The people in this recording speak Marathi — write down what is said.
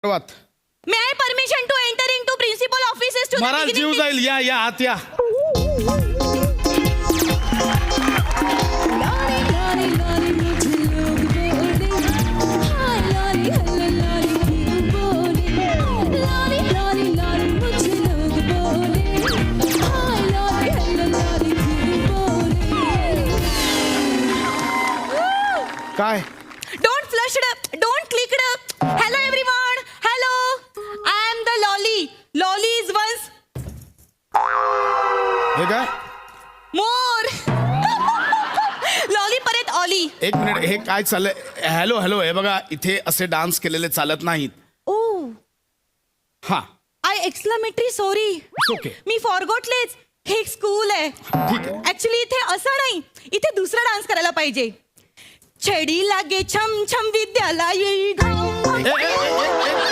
What? May I permission to enter into principal offices to the Maharaj जीव beginning? जाईल या या आत या काय Don't flush it up. Don't click it up. Hello everyone. Hello. I am the Lolly. Lolly is once हे काय more. Lolly परत Ollie. एक मिनिट हे काय चाललंय हॅलो हॅलो हे बघा इथे असे डान्स केलेले चालत नाहीत Oh. हा I exclamatory sorry. okay. मी फॉरगॉटलेच. हे एक स्कूल आहे. ठीक आहे ऍक्च्युली इथे असं नाही, इथे दुसरा डान्स करायला पाहिजे. छेडी लागे छम छम विद्याला येई घाम. ए, ए, ए, ए, ए.